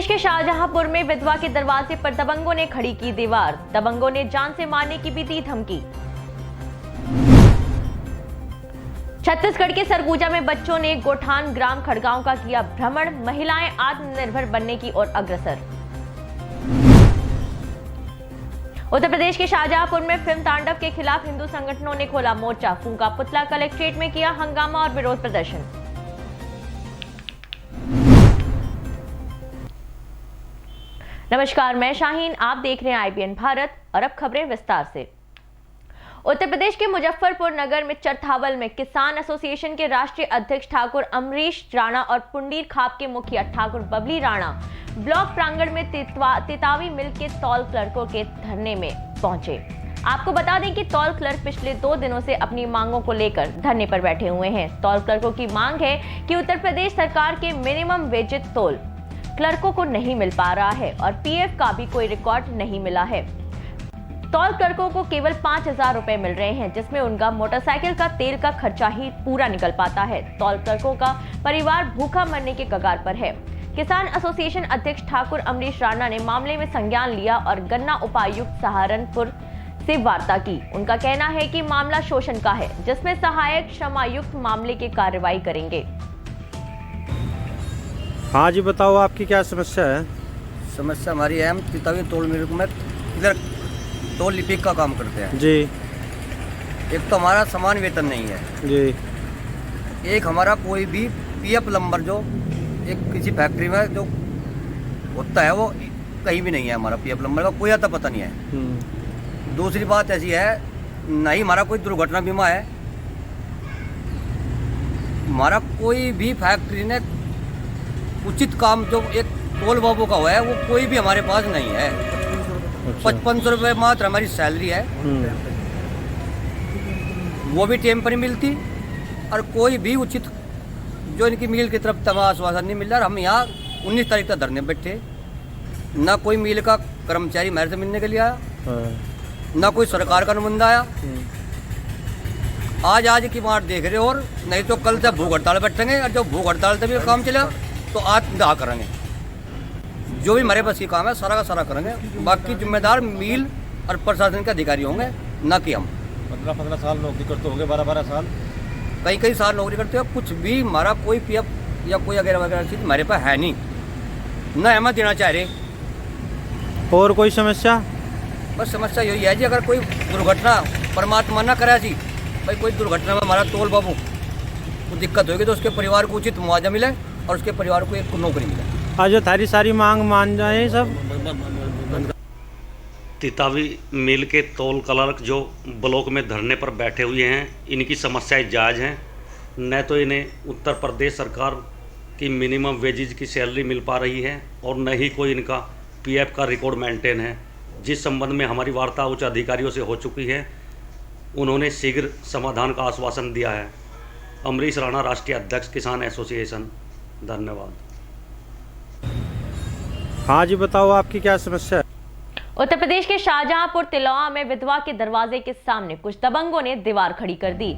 प्रदेश के शाहजहांपुर में विधवा के दरवाजे पर दबंगों ने खड़ी की दीवार। दबंगों ने जान से मारने की भी दी धमकी। छत्तीसगढ़ के सरगुजा में बच्चों ने गोठान ग्राम खड़गांव का किया भ्रमण। महिलाएं आत्मनिर्भर बनने की ओर अग्रसर। उत्तर प्रदेश के शाहजहांपुर में फिल्म तांडव के खिलाफ हिंदू संगठनों ने खोला मोर्चा। फूंका पुतला, कलेक्ट्रेट में किया हंगामा और विरोध प्रदर्शन। नमस्कार, मैं शाहीन, आप देख रहे हैं IBN भारत और अब खबरें विस्तार से। उत्तर प्रदेश के मुजफ्फरपुर नगर में चरथावल में किसान एसोसिएशन के राष्ट्रीय अध्यक्ष ठाकुर अमरीश राणा और पुंडीर खाप के मुखिया ठाकुर बबली राणा ब्लॉक प्रांगण में तितावी मिल के तौल क्लर्कों के धरने में पहुंचे। आपको बता दें कि तौल क्लर्क पिछले 2 दिनों से अपनी मांगों को लेकर धरने पर बैठे हुए हैं। तौल क्लर्कों की मांग है कि उत्तर प्रदेश सरकार के मिनिमम वेजित तौल क्लर्कों को नहीं मिल पा रहा है और PF का भी कोई रिकॉर्ड नहीं मिला है। तौल क्लर्कों को केवल 5,000 रुपए मिल रहे हैं, जिसमें उनका मोटरसाइकिल का तेल का खर्चा ही पूरा निकल पाता है। तौल क्लर्कों का परिवार भूखा मरने के कगार पर है। किसान एसोसिएशन अध्यक्ष ठाकुर अमरीश राणा ने मामले में संज्ञान लिया और गन्ना उपायुक्त सहारनपुर से वार्ता की। उनका कहना है कि मामला शोषण का है, जिसमें सहायक श्रमायुक्त मामले की कार्रवाई करेंगे। हाँ जी, बताओ आपकी क्या समस्या है? समस्या हमारी है, हम तितावी तोल मिल में इधर तोल लिपिक का काम करते हैं जी। एक तो हमारा समान वेतन नहीं है जी। एक हमारा कोई भी PF नंबर जो एक किसी फैक्ट्री में जो होता है वो कहीं भी नहीं है। हमारा PF नंबर का कोई आता पता नहीं है। दूसरी बात ऐसी है, नहीं हमारा कोई दुर्घटना बीमा है। हमारा कोई भी फैक्ट्री ने उचित काम जो एक टोल बाबू का हुआ है वो कोई भी हमारे पास नहीं है। 5500 रुपये मात्र हमारी सैलरी है, वो भी टाइम पर नहीं मिलती और कोई भी उचित जो इनकी मिल की तरफ तबाह आश्वासन नहीं मिल रहा। हम यहाँ 19 तारीख तक धरने बैठे, ना कोई मिल का कर्मचारी मेरे से मिलने के लिए आया, ना कोई सरकार का नुमाइंदा आया। आज की बात देख रहे हो, और नहीं तो कल से भूख हड़ताल बैठेंगे और जो भूख हड़ताल से भी काम चला तो आत्मदाह करेंगे। जो भी हमारे पास ये काम है सारा का सारा करेंगे। बाकी जिम्मेदार मिल और प्रशासन के अधिकारी होंगे, ना कि हम। 15 साल नौकरी करते होंगे, 12 साल, कई साल नौकरी करते हो। कुछ भी हमारा कोई PF या कोई वगैरह चीज़ हमारे पास है नहीं, ना हमें देना चाह रहे। और कोई समस्या? बस समस्या यही है जी, अगर कोई दुर्घटना परमात्मा ना करे जी, भाई कोई दुर्घटना में हमारा तोल बाबू को दिक्कत होगी तो उसके परिवार को उचित मुआवजा मिले और उसके परिवार को एक नौकरी मिले। आज जो थारी सारी मांग मान जाए सब। तितावी मिल के तौल क्लर्क जो ब्लॉक में धरने पर बैठे हुए हैं, इनकी समस्याएं जायज़ हैं। न तो इन्हें उत्तर प्रदेश सरकार की मिनिमम वेजेज की सैलरी मिल पा रही है और न ही कोई इनका PF का रिकॉर्ड मेंटेन है, जिस संबंध में हमारी वार्ता उच्च अधिकारियों से हो चुकी है। उन्होंने शीघ्र समाधान का आश्वासन दिया है। अमरीश राणा, राष्ट्रीय अध्यक्ष, किसान एसोसिएशन। धन्यवाद। हाँ जी, बताओ आपकी क्या समस्या है? उत्तर प्रदेश के शाहजहांपुर तिलौआ में विधवा के दरवाजे के सामने कुछ दबंगों ने दीवार खड़ी कर दी,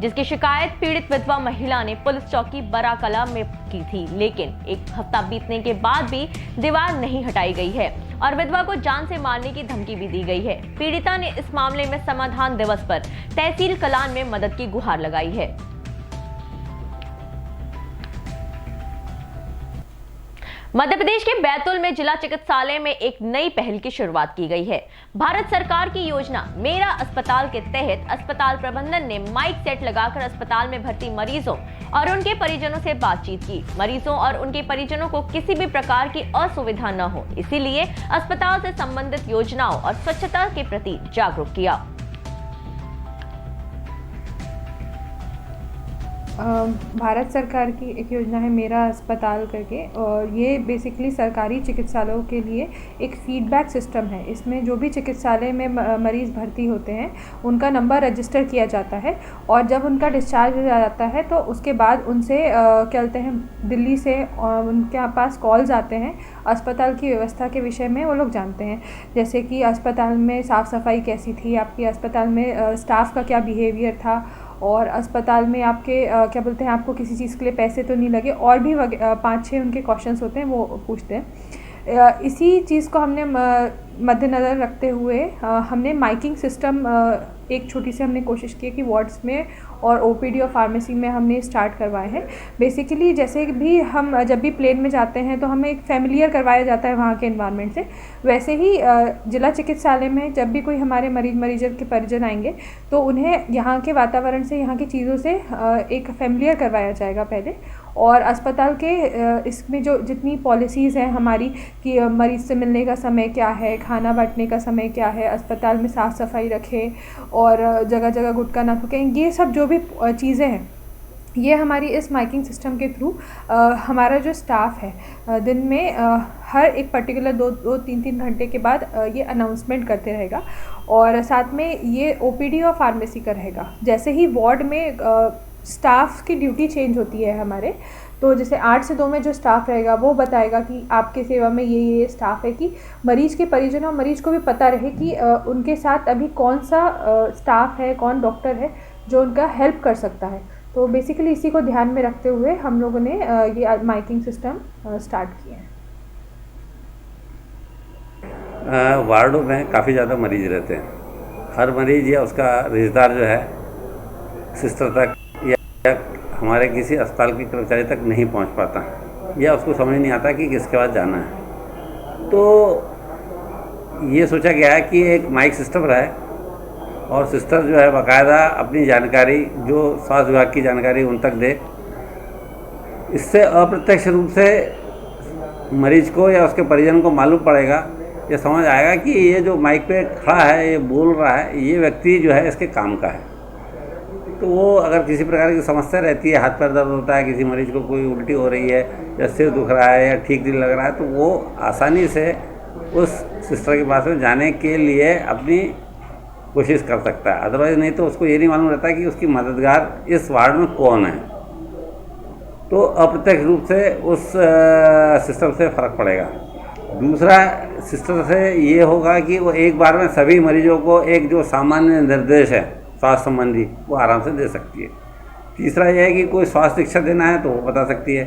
जिसकी शिकायत पीड़ित विधवा महिला ने पुलिस चौकी बराकला में की थी। लेकिन एक हफ्ता बीतने के बाद भी दीवार नहीं हटाई गई है और विधवा को जान से मारने की धमकी भी दी गई है। पीड़िता ने इस मामले में समाधान दिवस पर तहसील कलान में मदद की गुहार लगाई है। मध्य प्रदेश के बैतूल में जिला चिकित्सालय में एक नई पहल की शुरुआत की गई है। भारत सरकार की योजना मेरा अस्पताल के तहत अस्पताल प्रबंधन ने माइक सेट लगाकर अस्पताल में भर्ती मरीजों और उनके परिजनों से बातचीत की। मरीजों और उनके परिजनों को किसी भी प्रकार की असुविधा न हो, इसीलिए अस्पताल से संबंधित योजनाओं और स्वच्छता के प्रति जागरूक किया। भारत सरकार की एक योजना है मेरा अस्पताल करके, और ये बेसिकली सरकारी चिकित्सालयों के लिए एक फीडबैक सिस्टम है। इसमें जो भी चिकित्सालय में मरीज़ भर्ती होते हैं उनका नंबर रजिस्टर किया जाता है और जब उनका डिस्चार्ज हो जाता है तो उसके बाद उनसे क्या बोलते हैं, दिल्ली से उनके पास कॉल्स आते हैं अस्पताल की व्यवस्था के विषय में। वो लोग जानते हैं जैसे कि अस्पताल में साफ़ सफाई कैसी थी, आपके अस्पताल में स्टाफ का क्या बिहेवियर था, और अस्पताल में आपके क्या बोलते हैं, आपको किसी चीज़ के लिए पैसे तो नहीं लगे, और भी 5-6 उनके क्वेश्चंस होते हैं वो पूछते हैं। इसी चीज़ को हमने मद्देनज़र रखते हुए हमने माइकिंग सिस्टम एक छोटी सी हमने कोशिश की कि वार्ड्स में और ओपीडी और फार्मेसी में हमने स्टार्ट करवाए हैं। बेसिकली जैसे भी हम जब भी प्लेन में जाते हैं तो हमें एक फैमिलियर करवाया जाता है वहाँ के एनवायरनमेंट से, वैसे ही जिला चिकित्सालय में जब भी कोई हमारे मरीज के परिजन आएंगे तो उन्हें यहाँ के वातावरण से, यहाँ की चीज़ों से एक फैमिलियर करवाया जाएगा पहले। और अस्पताल के इसमें जो जितनी पॉलिसीज़ हैं हमारी कि मरीज़ से मिलने का समय क्या है, खाना बांटने का समय क्या है, अस्पताल में साफ़ सफाई रखें और जगह जगह गुटखा ना थूकें, ये सब जो भी चीज़ें हैं ये हमारी इस माइकिंग सिस्टम के थ्रू हमारा जो स्टाफ है दिन में हर एक पर्टिकुलर 2-3 घंटे के बाद ये अनाउंसमेंट करते रहेगा। और साथ में ये ओपीडी और फार्मेसी का रहेगा। जैसे ही वार्ड में स्टाफ की ड्यूटी चेंज होती है हमारे, तो जैसे 8 से 2 में जो स्टाफ रहेगा वो बताएगा कि आपके सेवा में ये स्टाफ है, कि मरीज़ के परिजन और मरीज़ को भी पता रहे कि उनके साथ अभी कौन सा स्टाफ है, कौन डॉक्टर है जो उनका हेल्प कर सकता है। तो बेसिकली इसी को ध्यान में रखते हुए हम लोगों ने ये माइकिंग सिस्टम स्टार्ट किया है। वार्डों में काफ़ी ज़्यादा मरीज़ रहते हैं। हर मरीज़ या उसका रिश्तेदार जो है सिस्टर तक या हमारे किसी अस्पताल के कर्मचारी तक नहीं पहुंच पाता, या उसको समझ नहीं आता कि किसके पास जाना है। तो ये सोचा गया है कि एक माइक सिस्टम रहे और सिस्टर जो है बाकायदा अपनी जानकारी, जो स्वास्थ्य विभाग की जानकारी उन तक दे। इससे अप्रत्यक्ष रूप से मरीज को या उसके परिजन को मालूम पड़ेगा, ये समझ आएगा कि ये जो माइक पे खड़ा है, ये बोल रहा है, ये व्यक्ति जो है इसके काम का है। तो वो अगर किसी प्रकार की समस्या रहती है, हाथ पैर दर्द होता है, किसी मरीज को कोई उल्टी हो रही है या सिर दुख रहा है या ठीक नहीं लग रहा है, तो वो आसानी से उस सिस्टर के पास में जाने के लिए अपनी कोशिश कर सकता है। अदरवाइज़ नहीं तो उसको ये नहीं मालूम रहता कि उसकी मददगार इस वार्ड में कौन है। तो अप्रत्यक्ष रूप से उस सिस्टम से फ़र्क पड़ेगा। दूसरा, सिस्टर से ये होगा कि वो एक बार में सभी मरीजों को एक जो सामान्य निर्देश है स्वास्थ्य संबंधी, वो आराम से दे सकती है। तीसरा यह है कि कोई स्वास्थ्य शिक्षा देना है तो वो बता सकती है।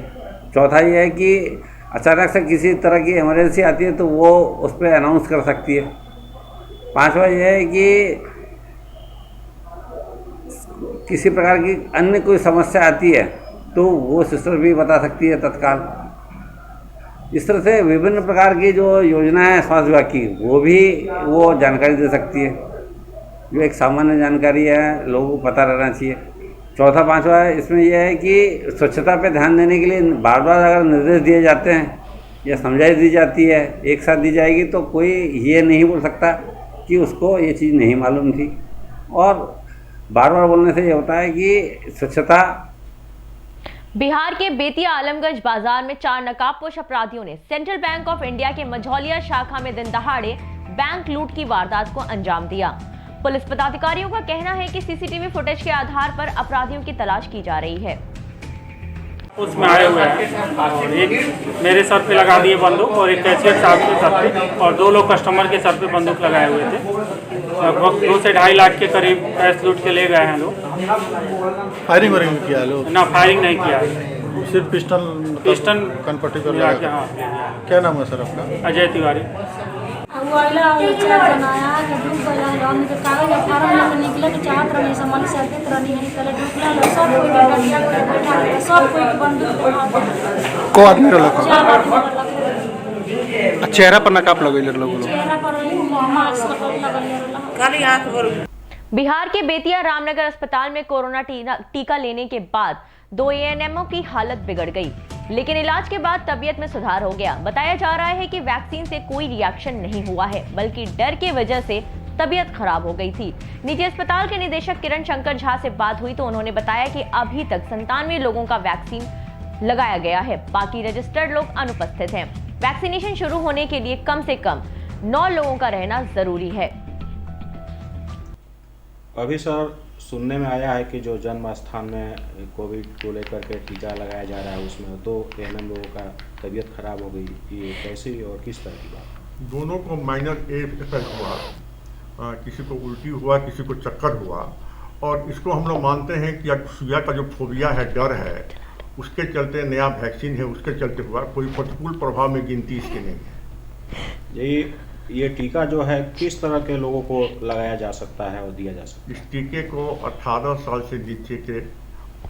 चौथा यह है कि अचानक से किसी तरह की इमरजेंसी आती है तो वो उस पर अनाउंस कर सकती है। पांचवा यह है कि किसी प्रकार की अन्य कोई समस्या आती है तो वो सिस्टर भी बता सकती है तत्काल। इस तरह से विभिन्न प्रकार की जो योजनाएं हैं स्वास्थ्य विभाग की, वो जानकारी दे सकती है, जो एक सामान्य जानकारी है, लोगों को पता रहना चाहिए। चौथा पांचवा इसमें यह है कि स्वच्छता पे ध्यान देने के लिए बार बार अगर निर्देश दिए जाते हैं या समझाई दी जाती है, एक साथ दी जाएगी, तो कोई ये नहीं बोल सकता कि उसको ये चीज़ नहीं मालूम थी। और बार बार बोलने से ये होता है कि स्वच्छता। बिहार के बेतिया आलमगंज बाजार में 4 नकाबपोश अपराधियों ने सेंट्रल बैंक ऑफ इंडिया के मझौलिया शाखा में दिन दहाड़े बैंक लूट की वारदात को अंजाम दिया। पुलिस पदाधिकारियों का कहना है कि सीसीटीवी फुटेज के आधार पर अपराधियों की तलाश की जा रही है। उसमें आए हुए हैं और एक मेरे सर पे लगा दिए बंदूक और एक कैशियर साहब के सर पे और 2 लोग कस्टमर के सर पे बंदूक लगाए हुए थे। लगभग 2 से 2.5 लाख के करीब कैश लूट के ले गए हैं लोग। फायरिंग वरिंग किया लोग? ना, फायरिंग नहीं किया, सिर्फ पिस्टन कन्फर्टी कर लिया। हाँ, क्या नाम है सर आपका? अजय तिवारी। को आदमी रहा? चेहरा पर नकाब लगेले लोग। बिहार के बेतिया रामनगर अस्पताल में कोरोना टीका लेने के बाद 2 एएनएमओ की हालत बिगड़ गई, लेकिन इलाज के बाद तबीयत में सुधार हो गया। बताया जा रहा है कि वैक्सीन से कोई रिएक्शन नहीं हुआ है, बल्कि डर की वजह से तबीयत खराब हो गई थी। निजी अस्पताल के निदेशक किरण शंकर झा से बात हुई तो उन्होंने बताया कि अभी तक 97 लोगों का वैक्सीन लगाया गया है, बाकी रजिस्टर्ड लोग अनुपस्थित हैं। वैक्सीनेशन शुरू होने के लिए कम से कम 9 लोगों का रहना जरूरी है। अभी सर सुनने में आया है कि जो जन्म स्थान में कोविड को लेकर के टीका लगाया जा रहा है उसमें 2 एएनएम लोगों का तबीयत खराब हो गई। ये कैसी और किस तरह की बात? दोनों को माइनर इफेक्ट हुआ, किसी को उल्टी हुआ, किसी को चक्कर हुआ, और इसको हम लोग मानते हैं कि सुइया का जो फोबिया है, डर है, उसके चलते, नया वैक्सीन है उसके चलते हुआ, कोई प्रतिकूल प्रभाव में गिनती इसकी नहीं है। ये टीका जो है किस तरह के लोगों को लगाया जा सकता है और दिया जा सकता इस टीके को 18 साल से नीचे के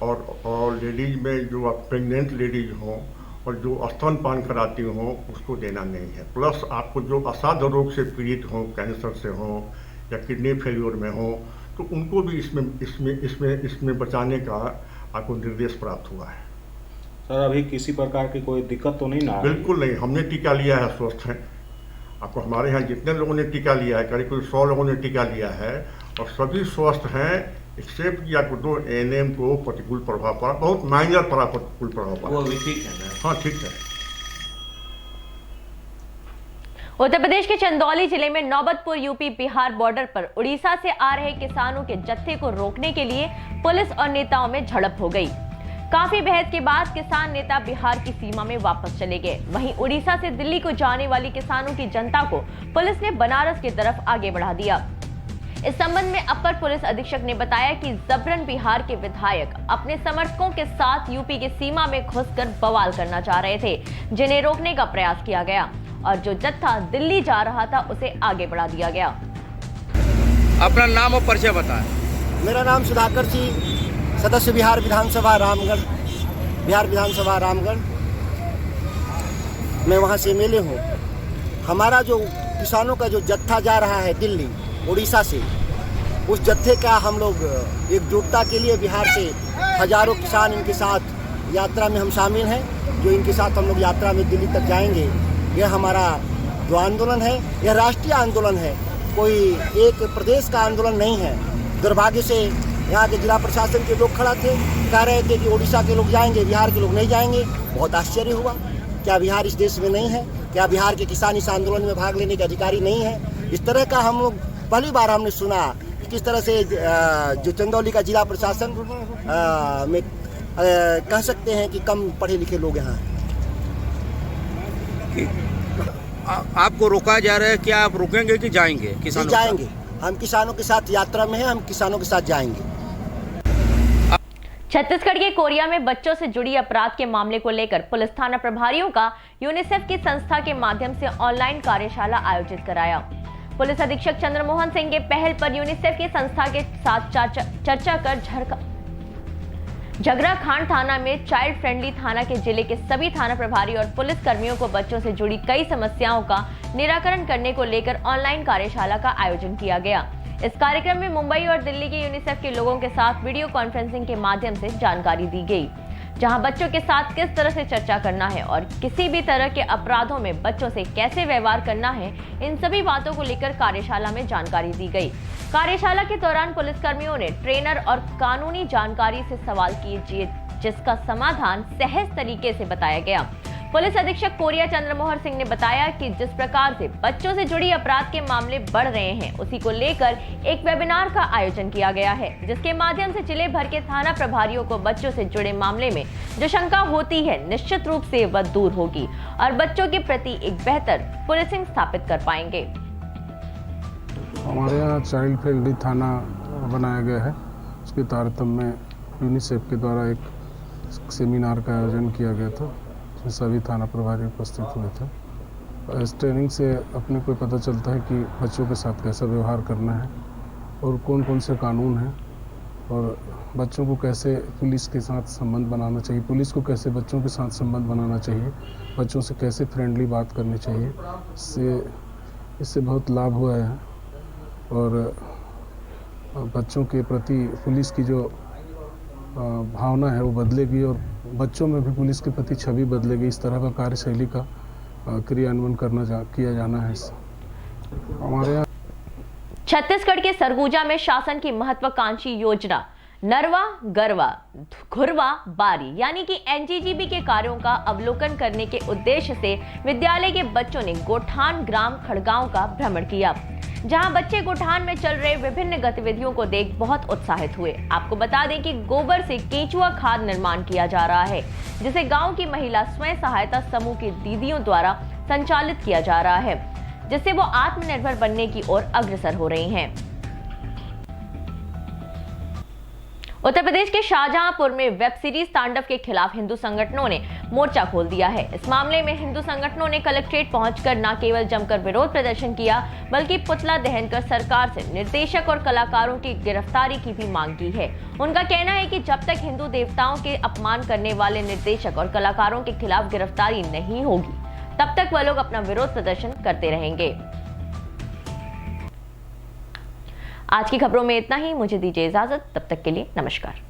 और लेडीज में जो प्रेग्नेंट लेडीज हों और जो स्तनपान कराती हों उसको देना नहीं है। प्लस आपको जो असाध्य रोग से पीड़ित हों, कैंसर से हों या किडनी फेल्योर में हों, तो उनको भी इसमें बचाने का आपको निर्देश प्राप्त हुआ है। सर, अभी किसी प्रकार की कोई दिक्कत तो नहीं ना? बिल्कुल नहीं, हमने टीका लिया है, स्वस्थ हैं। आपको हमारे यहाँ जितने लोगों ने टीका लिया है, करीब 100 लोगों ने टीका लिया है और सभी स्वस्थ हैं, एक्सेप्ट कि आपको 2 ANM को प्रतिकूल प्रभाव पड़ा, बहुत माइनर प्रतिकूल प्रभाव पड़ा। वो भी ठीक है ना? हाँ, ठीक है। उत्तर प्रदेश के चंदौली जिले में नौबतपुर यूपी बिहार बॉर्डर पर उड़ीसा से आ रहे किसानों के जत्थे को रोकने के लिए पुलिस और नेताओं में झड़प हो गई। काफी बहस के बाद किसान नेता बिहार की सीमा में वापस चले गए। वहीं उड़ीसा से दिल्ली को जाने वाली किसानों की जनता को पुलिस ने बनारस की तरफ आगे बढ़ा दिया। इस संबंध में अपर पुलिस अधीक्षक ने बताया कि जबरन बिहार के विधायक अपने समर्थकों के साथ यूपी की सीमा में घुसकर बवाल करना चाह रहे थे, जिन्हें रोकने का प्रयास किया गया और जो जत्था दिल्ली जा रहा था उसे आगे बढ़ा दिया गया। अपना नाम और परिचय बताएं। मेरा नाम सुधाकर सिंह, सदस्य बिहार विधानसभा रामगढ़, बिहार विधानसभा रामगढ़। मैं वहाँ से MLA हूँ। हमारा जो किसानों का जो जत्था जा रहा है दिल्ली उड़ीसा से, उस जत्थे का हम लोग एकजुटता के लिए बिहार से हजारों किसान इनके साथ यात्रा में हम शामिल हैं। जो इनके साथ हम लोग यात्रा में दिल्ली तक जाएंगे, यह हमारा जो आंदोलन है यह राष्ट्रीय आंदोलन है, कोई एक प्रदेश का आंदोलन नहीं है। दुर्भाग्य से यहाँ के जिला प्रशासन के लोग खड़ा थे, कह रहे थे कि उड़ीसा के लोग जाएंगे, बिहार के लोग नहीं जाएंगे। बहुत आश्चर्य हुआ, क्या बिहार इस देश में नहीं है? क्या बिहार के किसान इस आंदोलन में भाग लेने के अधिकारी नहीं है? इस तरह का हम लोग पहली बार हमने सुना कि किस तरह से जो चंदौली का जिला प्रशासन में कह सकते हैं कि कम पढ़े लिखे लोग यहाँ हैं। आपको रोका जा रहा है, क्या आप रुकेंगे कि जाएंगे? किसानों जाएंगे, हम किसानों के साथ यात्रा में हैं, हम किसानों के साथ जाएंगे। छत्तीसगढ़ के कोरिया में बच्चों से जुड़ी अपराध के मामले को लेकर पुलिस थाना प्रभारियों का यूनिसेफ की संस्था के माध्यम से ऑनलाइन कार्यशाला आयोजित कराया। पुलिस अधीक्षक चंद्रमोहन सिंह के पहल पर यूनिसेफ की संस्था के साथ चर्चा कर झगड़ा खांड थाना में चाइल्ड फ्रेंडली थाना के जिले के सभी थाना प्रभारी और पुलिस कर्मियों को बच्चों से जुड़ी कई समस्याओं का निराकरण करने को लेकर ऑनलाइन कार्यशाला का आयोजन किया गया। इस कार्यक्रम में मुंबई और दिल्ली के यूनिसेफ के लोगों के साथ वीडियो कॉन्फ्रेंसिंग के माध्यम से जानकारी दी गई, जहां बच्चों के साथ किस तरह से चर्चा करना है और किसी भी तरह के अपराधों में बच्चों से कैसे व्यवहार करना है, इन सभी बातों को लेकर कार्यशाला में जानकारी दी गई। कार्यशाला के दौरान पुलिसकर्मियों ने ट्रेनर और कानूनी जानकारी से सवाल किए, जिसका समाधान सहज तरीके से बताया गया। पुलिस अधीक्षक कोरिया चंद्रमोहन सिंह ने बताया कि जिस प्रकार से बच्चों से जुड़ी अपराध के मामले बढ़ रहे हैं, उसी को लेकर एक वेबिनार का आयोजन किया गया है, जिसके माध्यम से जिले भर के थाना प्रभारियों को बच्चों से जुड़े मामले में जो शंका होती है निश्चित रूप से वह दूर होगी और बच्चों के प्रति एक बेहतर पुलिसिंग स्थापित कर पाएंगे। हमारे यहाँ चाइल्ड फ्रेंडली थाना बनाया गया है। उसके तारतम्य में यूनिसेफ के द्वारा एक सेमिनार का आयोजन किया गया था, जिसमें सभी थाना प्रभारी उपस्थित हुए थे। इस ट्रेनिंग से अपने को पता चलता है कि बच्चों के साथ कैसा व्यवहार करना है और कौन कौन से कानून हैं और बच्चों को कैसे पुलिस के साथ संबंध बनाना चाहिए, पुलिस को कैसे बच्चों के साथ संबंध बनाना चाहिए, बच्चों से कैसे फ्रेंडली बात करनी चाहिए। इससे बहुत लाभ हुआ है और बच्चों के प्रति पुलिस की जो भावना है वो बदलेगी और बच्चों में भी पुलिस के प्रति छवि बदलेगी। इस तरह का कार्यशैली का क्रियान्वयन किया जाना है। हमारे यहाँ छत्तीसगढ़ के सरगुजा में शासन की महत्वाकांक्षी योजना नरवा गरवा घुरवा बारी यानी कि NGGB के कार्यों का अवलोकन करने के उद्देश्य से विद्यालय के बच्चों ने गोठान ग्राम खड़गांव का भ्रमण किया, जहां बच्चे गोठान में चल रहे विभिन्न गतिविधियों को देख बहुत उत्साहित हुए। आपको बता दें कि गोबर से केंचुआ खाद निर्माण किया जा रहा है, जिसे गांव की महिला स्वयं सहायता समूह की दीदियों द्वारा संचालित किया जा रहा है, जिससे वो आत्मनिर्भर बनने की ओर अग्रसर हो रही हैं। उत्तर प्रदेश के शाहजहांपुर में वेब सीरीज तांडव के खिलाफ हिंदू संगठनों ने मोर्चा खोल दिया है। इस मामले में हिंदू संगठनों ने कलेक्ट्रेट पहुंचकर न केवल जमकर विरोध प्रदर्शन किया, बल्कि पुतला दहन कर सरकार से निर्देशक और कलाकारों की गिरफ्तारी की भी मांग की है। उनका कहना है कि जब तक हिंदू देवताओं के अपमान करने वाले निर्देशक और कलाकारों के खिलाफ गिरफ्तारी नहीं होगी, तब तक वह लोग अपना विरोध प्रदर्शन करते रहेंगे। आज की खबरों में इतना ही। मुझे दीजिए इजाजत, तब तक के लिए नमस्कार।